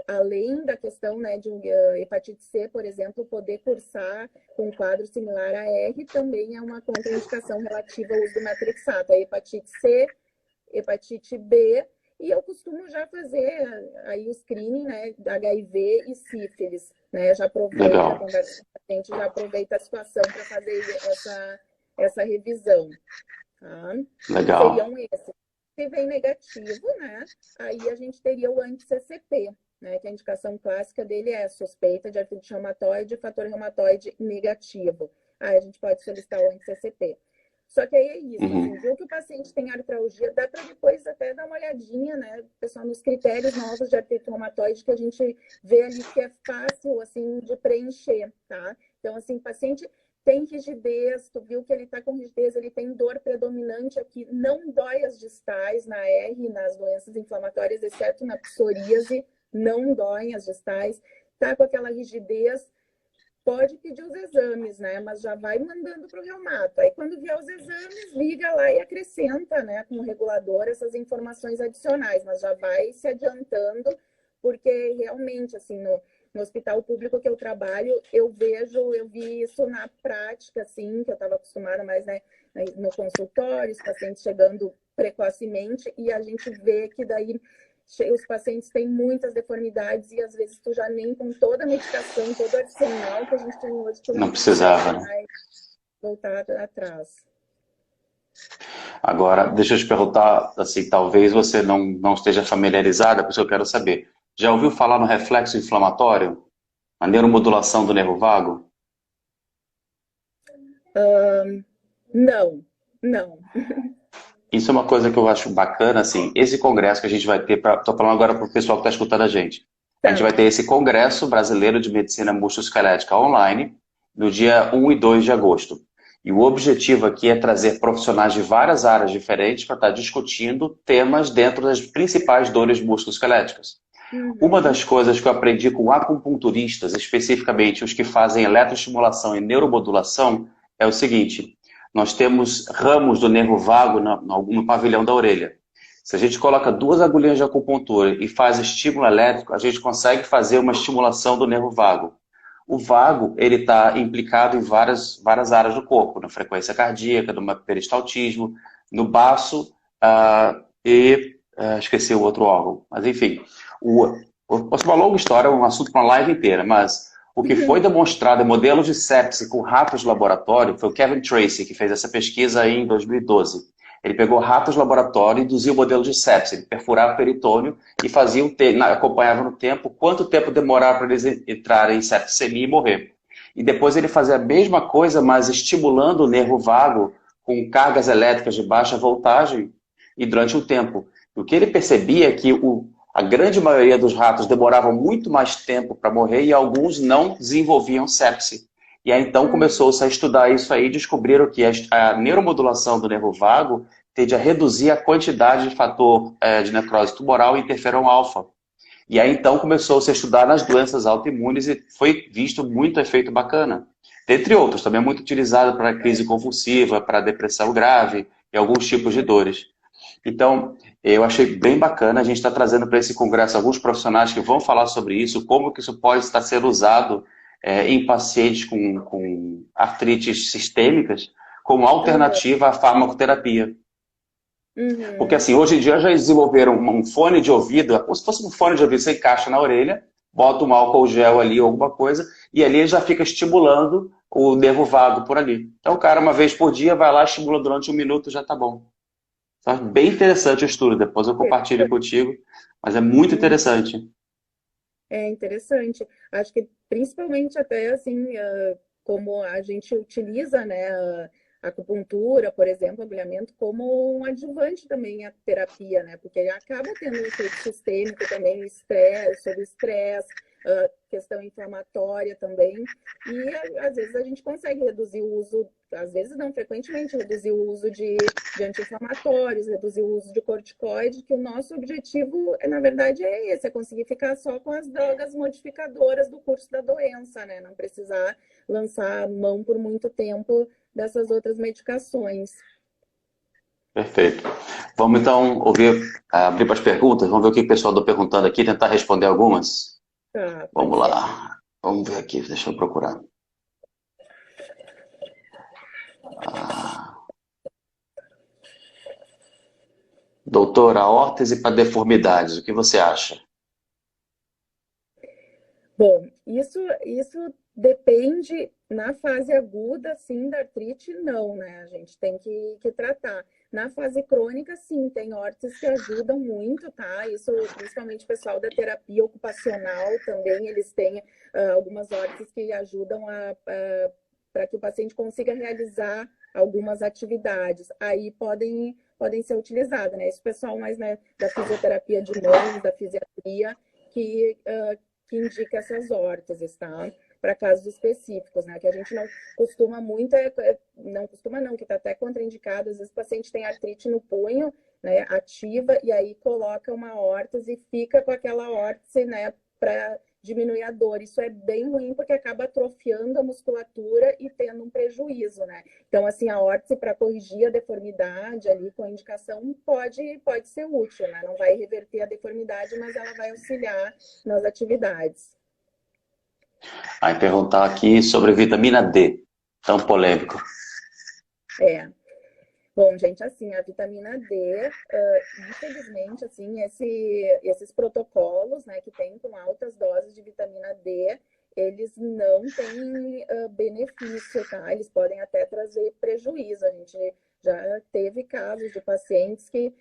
além da questão, né, de hepatite C, por exemplo, poder cursar com um quadro similar a R, também é uma contraindicação relativa ao uso do metrixato. A hepatite C, hepatite B, e eu costumo já fazer aí o screening, né, da HIV e sífilis, né? Já aproveita a Legal, conversa com o paciente, já aproveita a situação para fazer essa revisão, tá? legal. Seriam esses. Se vem negativo, né, aí a gente teria o anti-CCP, né, que a indicação clássica dele é suspeita de artrite reumatoide, fator reumatoide negativo. Aí a gente pode solicitar o anti-CCP. Só que aí é isso, assim, Uhum. viu que o paciente tem artralgia, dá para depois até dar uma olhadinha, né, pessoal, nos critérios novos de artrite reumatoide que a gente vê ali que é fácil, assim, de preencher, tá? Então, assim, paciente tem rigidez, tu viu que ele está com rigidez, ele tem dor predominante aqui, não dói as distais na R, nas doenças inflamatórias, exceto na psoríase, não doem as distais, tá com aquela rigidez, pode pedir os exames, né? Mas já vai mandando para o reumato. Aí, quando vier os exames, liga lá e acrescenta, né, com o regulador essas informações adicionais, mas já vai se adiantando, porque realmente, assim, no hospital público que eu trabalho, eu vi isso na prática, assim, que eu estava acostumada mais, né, no consultório, os pacientes chegando precocemente, e a gente vê que daí os pacientes têm muitas deformidades e às vezes tu já nem com toda a medicação, todo o arsenal que a gente tem hoje, tu Não não precisava, consegue né? mais voltar atrás. Agora, deixa eu te perguntar, assim, talvez você não esteja familiarizada, por isso eu quero saber. Já ouviu falar no reflexo inflamatório? A neuromodulação do nervo vago? Não, não. Isso é uma coisa que eu acho bacana, assim, esse congresso que a gente vai ter, estou falando agora para o pessoal que está escutando a gente. A gente Tá. vai ter esse congresso brasileiro de medicina musculoesquelética online, no dia 1 e 2 de agosto. E o objetivo aqui é trazer profissionais de várias áreas diferentes para estar discutindo temas dentro das principais dores musculoesqueléticas. Uma Uhum. das coisas que eu aprendi com acupunturistas, especificamente os que fazem eletroestimulação e neuromodulação, é o seguinte: nós temos ramos do nervo vago no pavilhão da orelha. Se a gente coloca duas agulhinhas de acupuntura e faz estímulo elétrico, a gente consegue fazer uma estimulação do nervo vago. O vago, ele está implicado em várias áreas do corpo, na frequência cardíaca, no peristaltismo, no baço esqueci o outro órgão. Mas enfim, posso uma longa história, um assunto para uma live inteira, mas o que foi demonstrado em modelos de sepse com ratos de laboratório foi o Kevin Tracy, que fez essa pesquisa aí em 2012. Ele pegou ratos de laboratório e induziu o modelo de sepse. Ele perfurava o peritônio e fazia acompanhava no tempo quanto tempo demorava para eles entrarem em septicemia e morrer. E depois ele fazia a mesma coisa, mas estimulando o nervo vago com cargas elétricas de baixa voltagem e durante um tempo. O que ele percebia é que a grande maioria dos ratos demoravam muito mais tempo para morrer e alguns não desenvolviam sepse. E aí então começou-se a estudar isso aí e descobriram que a neuromodulação do nervo vago tende a reduzir a quantidade de fator de necrose tumoral e interferon alfa. E aí então começou-se a estudar nas doenças autoimunes e foi visto muito efeito bacana. Dentre outros, também é muito utilizado para crise convulsiva, para depressão grave e alguns tipos de dores. Então, eu achei bem bacana a gente estar trazendo para esse congresso alguns profissionais que vão falar sobre isso, como que isso pode estar sendo usado em pacientes com artrites sistêmicas como alternativa à farmacoterapia. Porque Uhum. assim, hoje em dia já desenvolveram um fone de ouvido, é como se fosse um fone de ouvido, você encaixa na orelha, bota um álcool gel ali ou alguma coisa, e ali já fica estimulando o nervo vago por ali. Então o cara, uma vez por dia, vai lá, estimula durante 1 minuto, já tá bom. Tá bem interessante o estudo, depois eu compartilho contigo, mas é muito Uhum. interessante. É interessante. Acho que principalmente até assim, como a gente utiliza, né, a acupuntura, por exemplo, agulhamento, como um adjuvante também à terapia, né? Porque acaba tendo um efeito sistêmico também, estresse, sobre estresse, questão inflamatória também. E às vezes a gente consegue reduzir o uso, às vezes não frequentemente, reduzir o uso de anti-inflamatórios, reduzir o uso de corticoide, que o nosso objetivo, na verdade, é esse, é conseguir ficar só com as drogas modificadoras do curso da doença, né? Não precisar lançar mão por muito tempo dessas outras medicações. Perfeito. Vamos então abrir para as perguntas. Vamos ver o que o pessoal está perguntando aqui, tentar responder algumas. Tá, pode Vamos ser. lá. Vamos ver aqui, deixa eu procurar. Ah, doutora, órtese para deformidades, o que você acha? Bom, isso depende na fase aguda, sim, da artrite, não, né? A gente tem que tratar. Na fase crônica, sim, tem órteses que ajudam muito, tá? Isso, principalmente o pessoal da terapia ocupacional também, eles têm algumas órteses que ajudam para que o paciente consiga realizar algumas atividades. Aí podem ser utilizadas, né? Esse pessoal mais, né, da fisioterapia de mãos, da fisiatria, que que indica essas órteses, tá? Para casos específicos, né? Que a gente não costuma muito, não costuma não, que está até contraindicado. Às vezes o paciente tem artrite no punho, né? Ativa, e aí coloca uma órtese e fica com aquela órtese, né? Para diminuir a dor. Isso é bem ruim porque acaba atrofiando a musculatura e tendo um prejuízo, né? Então, assim, a órtese para corrigir a deformidade ali com a indicação pode ser útil, né? Não vai reverter a deformidade, mas ela vai auxiliar nas atividades. Aí perguntar aqui sobre vitamina D, tão polêmico. É. Bom, gente, assim, a vitamina D, infelizmente, assim, esses protocolos, né, que tem com altas doses de vitamina D, eles não têm benefício, tá? Eles podem até trazer prejuízo. A gente já teve casos de pacientes que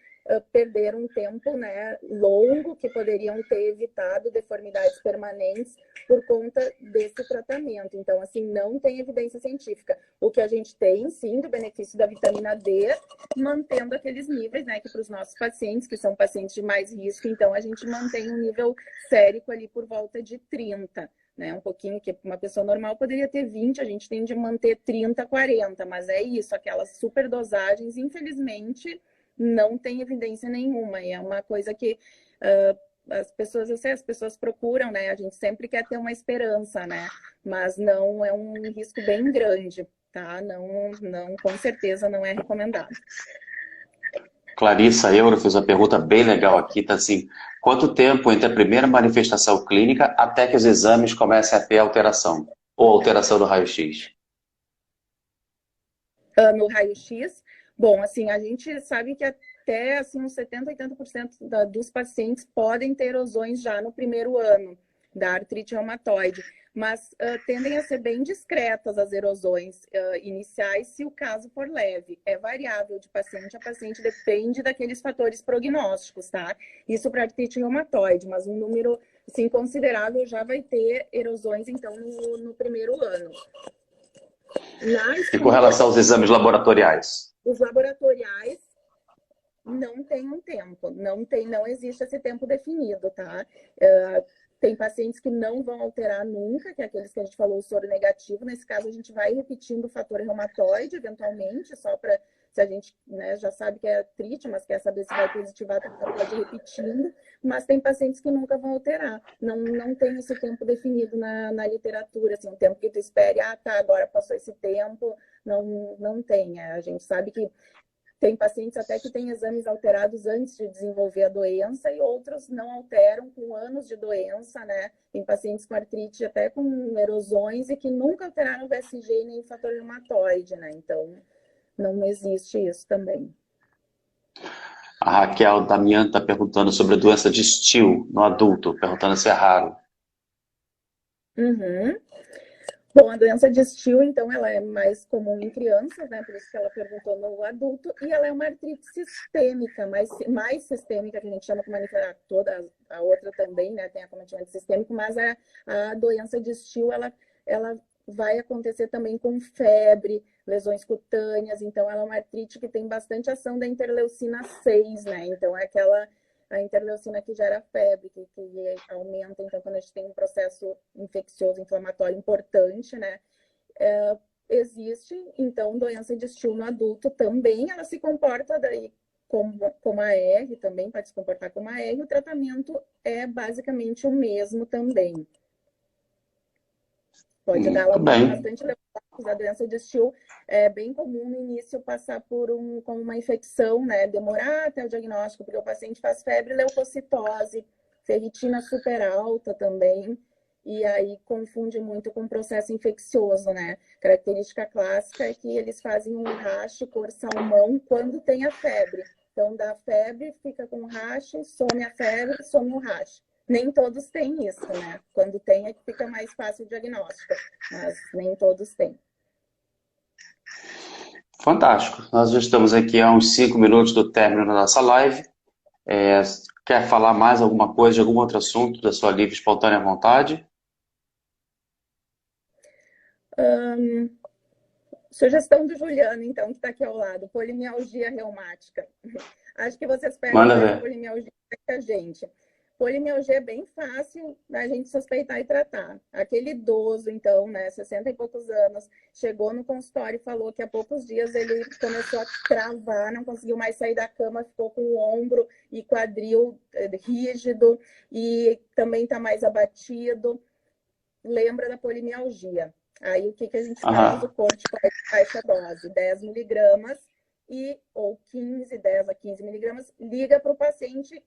perderam um tempo, né, longo, que poderiam ter evitado deformidades permanentes por conta desse tratamento. Então, assim, não tem evidência científica. O que a gente tem, sim, do benefício da vitamina D, mantendo aqueles níveis, né, que para os nossos pacientes, que são pacientes de mais risco, então a gente mantém um nível sérico ali por volta de 30, né, um pouquinho que uma pessoa normal poderia ter 20, a gente tem de manter 30, 40, mas é isso, aquelas superdosagens, infelizmente, não tem evidência nenhuma, e é uma coisa que as pessoas, eu sei, as pessoas procuram, né, a gente sempre quer ter uma esperança, né, mas não é um risco bem grande, tá? Não, com certeza não é recomendado. Clarissa Euro fez uma pergunta bem legal aqui, tá assim, quanto tempo entre a primeira manifestação clínica até que os exames comecem a ter alteração? Ou alteração do raio-x? No raio-x, bom, assim, a gente sabe que até assim, uns 70, 80% dos pacientes podem ter erosões já no primeiro ano da artrite reumatoide, mas tendem a ser bem discretas as erosões iniciais se o caso for leve. É variável de paciente a paciente, depende daqueles fatores prognósticos, tá? Isso para artrite reumatoide, mas um número assim, considerável já vai ter erosões, então, no primeiro ano. E com relação aos exames laboratoriais? Os laboratoriais não tem um tempo, não existe esse tempo definido, tá? Tem pacientes que não vão alterar nunca, que é aqueles que a gente falou, o soro negativo. Nesse caso, a gente vai repetindo o fator reumatoide, eventualmente, só para, se a gente, né, já sabe que é artrite, mas quer saber se vai positivar, pode ir repetindo. Mas tem pacientes que nunca vão alterar. Não tem esse tempo definido na literatura, assim, um tempo que tu espere, tá, agora passou esse tempo. Não tem. A gente sabe que tem pacientes até que têm exames alterados antes de desenvolver a doença e outros não alteram com anos de doença, né? Tem pacientes com artrite até com erosões e que nunca alteraram o VSG nem o fator reumatoide, né? Então, não existe isso também. A Raquel Damian está perguntando sobre a doença de Still no adulto, perguntando se é raro. Uhum. Bom, a doença de Still, então, ela é mais comum em crianças, né? Por isso que ela perguntou no adulto. E ela é uma artrite sistêmica, mais sistêmica, que a gente chama como toda a outra também, né? Tem acometimento sistêmico, mas a doença de Still, ela vai acontecer também com febre, lesões cutâneas. Então, ela é uma artrite que tem bastante ação da interleucina 6, né? Então, é aquela a interleucina que gera febre, que aumenta, então, quando a gente tem um processo infeccioso, inflamatório importante, né? Existe, então, doença de Still no adulto também, ela se comporta daí como a R, também pode se comportar como a R, o tratamento é basicamente o mesmo também. Pode dar Muito bem. bastante A doença de Still é bem comum no início passar como uma infecção, né? Demorar até o diagnóstico, porque o paciente faz febre, leucocitose, ferritina super alta também, e aí confunde muito com o processo infeccioso, né? Característica clássica é que eles fazem um racho cor salmão quando tem a febre. Então, dá febre, fica com racho, some a febre, some o racho. Nem todos têm isso, né? Quando tem é que fica mais fácil o diagnóstico, mas nem todos têm. Fantástico. Nós já estamos aqui há uns 5 minutos do término da nossa live. Quer falar mais alguma coisa de algum outro assunto da sua livre e espontânea vontade? Sugestão do Juliano, então, que está aqui ao lado. Polimialgia reumática. Acho que vocês pegam Manda mais ver. polimialgia que a gente. Polimialgia é bem fácil da gente suspeitar e tratar. Aquele idoso, então, né, 60 e poucos anos, chegou no consultório e falou que há poucos dias ele começou a travar, não conseguiu mais sair da cama, ficou com o ombro e quadril rígido e também está mais abatido. Lembra da polimialgia. Aí o que a gente faz? O corticoide de baixa dose, 10 miligramas ou 15, 10 a 15 miligramas, liga para o paciente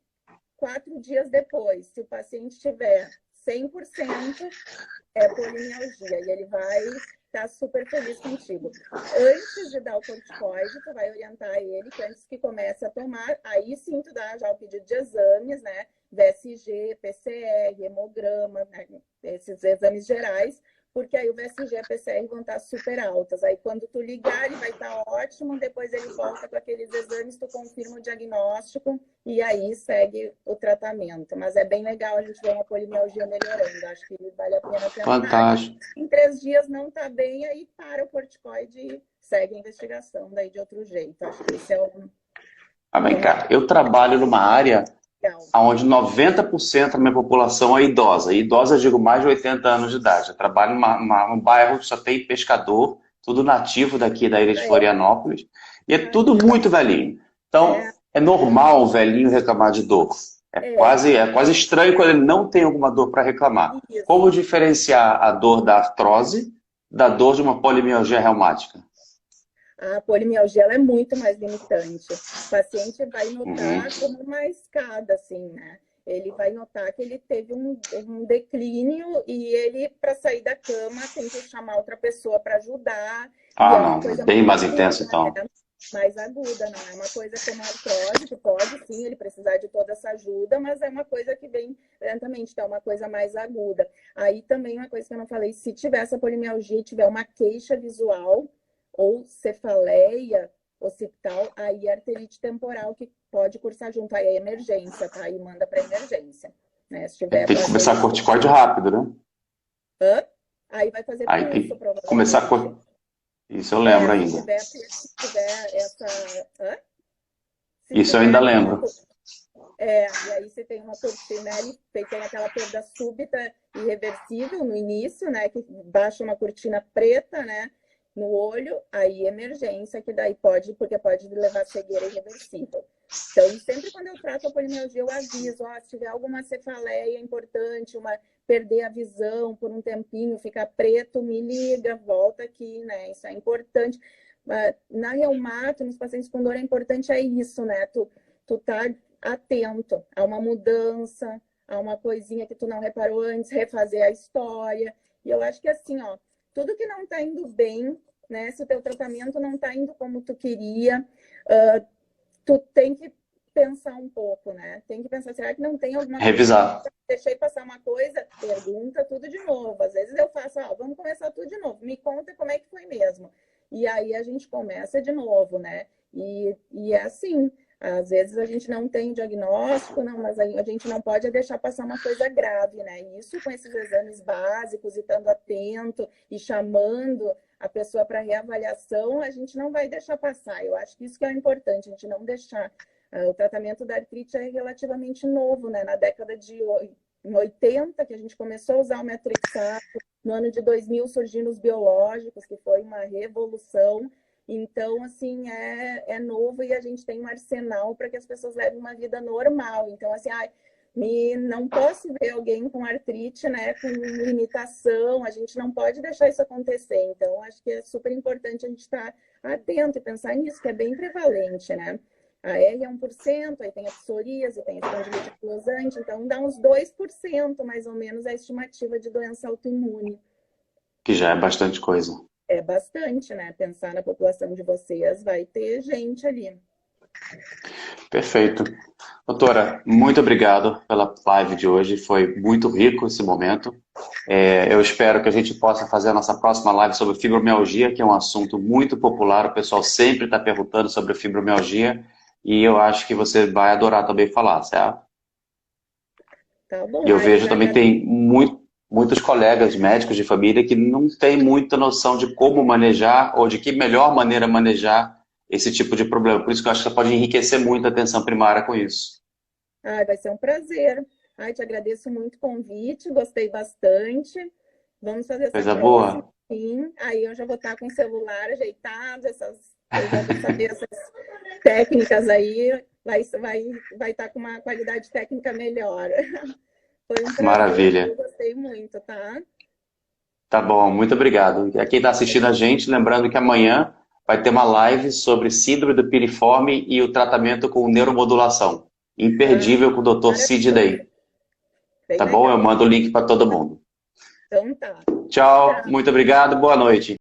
4 dias depois. Se o paciente tiver 100%, é polimialgia e ele vai estar super feliz contigo. Antes de dar o corticoide, tu vai orientar ele que antes que comece a tomar, aí sim tu dá já o pedido de exames, né? VSG, PCR, hemograma, né? Esses exames gerais, porque aí o VSG e a PCR vão estar super altas. Aí quando tu ligar, ele vai estar ótimo, depois ele volta com aqueles exames, tu confirma o diagnóstico e aí segue o tratamento. Mas é bem legal a gente ver uma polimialgia melhorando. Acho que vale a pena tentar. Fantástico. Em 3 dias não está bem, aí para o corticoide e segue a investigação daí de outro jeito. Acho que esse é um... Vem cá, eu trabalho numa área onde 90% da minha população é idosa. E idosa, eu digo, mais de 80 anos de idade. Eu trabalho num bairro que só tem pescador, tudo nativo daqui da ilha de Florianópolis. E é tudo muito velhinho. Então, é normal o velhinho reclamar de dor. É quase estranho quando ele não tem alguma dor para reclamar. Isso. Como diferenciar a dor da artrose da dor de uma polimialgia reumática? A polimialgia ela é muito mais limitante. O paciente vai notar como uma escada, assim, né? Ele vai notar que ele teve um declínio e ele, para sair da cama, tem que chamar outra pessoa para ajudar. Ah, não, bem mais intenso, então. Mais aguda, não é uma coisa como a artrose, que pode sim ele precisar de toda essa ajuda, mas é uma coisa que vem lentamente, então é uma coisa mais aguda. Aí também uma coisa que eu não falei, se tiver essa polimialgia e tiver uma queixa visual ou cefaleia occipital, aí é arterite temporal que pode cursar junto, aí é emergência, tá? Aí manda para emergência. Né? Se tiver tem que começar corticóide rápido, né? Aí vai fazer aí pulso, tem que provavelmente. Começar Isso eu lembro ainda. Se tiver essa... Isso eu ainda lembro. E aí você tem uma cortina, tem aquela perda súbita irreversível no início, né? Que baixa uma cortina preta, né? No olho, aí emergência, que daí porque pode levar a cegueira irreversível. Então, sempre quando eu trato a polimialgia, eu aviso, se tiver alguma cefaleia importante, perder a visão por um tempinho, ficar preto, me liga, volta aqui, né? Isso é importante. Na reumato, nos pacientes com dor, é importante isso, né? Tu tá atento a uma mudança, a uma coisinha que tu não reparou antes, refazer a história. E eu acho que assim, tudo que não está indo bem, né? Se o teu tratamento não está indo como tu queria, tu tem que pensar um pouco, né? Tem que pensar, será que não tem alguma coisa? Revisar. Deixei passar uma coisa, pergunta tudo de novo. Às vezes eu faço, vamos começar tudo de novo. Me conta como é que foi mesmo. E aí a gente começa de novo, né? E é assim, às vezes a gente não tem diagnóstico, não, mas a gente não pode deixar passar uma coisa grave, né? Isso com esses exames básicos e estando atento e chamando a pessoa para reavaliação, a gente não vai deixar passar. Eu acho que isso que é importante, a gente não deixar. O tratamento da artrite é relativamente novo, né? Na década de 80, que a gente começou a usar o metrexato, no ano de 2000 surgiram os biológicos, que foi uma revolução. Então, assim, é novo e a gente tem um arsenal para que as pessoas levem uma vida normal. Então, assim, Não posso ver alguém com artrite, né, com limitação, a gente não pode deixar isso acontecer. Então, acho que é super importante a gente estar atento e pensar nisso, que é bem prevalente, né? A R é 1%, aí tem a psoríase, tem a espondilite anquilosante, então dá uns 2% mais ou menos a estimativa de doença autoimune. Que já é bastante coisa. É bastante, né? Pensar na população de vocês, vai ter gente ali. Perfeito. Doutora, muito obrigado pela live de hoje. Foi muito rico esse momento. Eu espero que a gente possa fazer a nossa próxima live sobre fibromialgia, que é um assunto muito popular. O pessoal sempre está perguntando sobre fibromialgia e eu acho que você vai adorar também falar, certo? Tá bom. E eu vejo também que tem muitos colegas médicos de família que não têm muita noção de como manejar ou de que melhor maneira manejar esse tipo de problema. Por isso que eu acho que você pode enriquecer muito a atenção primária com isso. Vai ser um prazer. Te agradeço muito o convite, gostei bastante. Vamos fazer essa Coisa próxima, boa. sim. Aí eu já vou estar com o celular ajeitado, eu já vou saber essas técnicas aí, vai estar com uma qualidade técnica melhor. Foi um prazer, Maravilha. eu gostei muito, tá? Tá bom, muito obrigado. E a quem está assistindo a gente, lembrando que amanhã vai ter uma live sobre síndrome do piriforme e o tratamento com neuromodulação. Imperdível com o Dr. Sidney. Bem Tá bom? legal. Eu mando o link para todo mundo. Então tá. Tchau, muito obrigado, boa noite.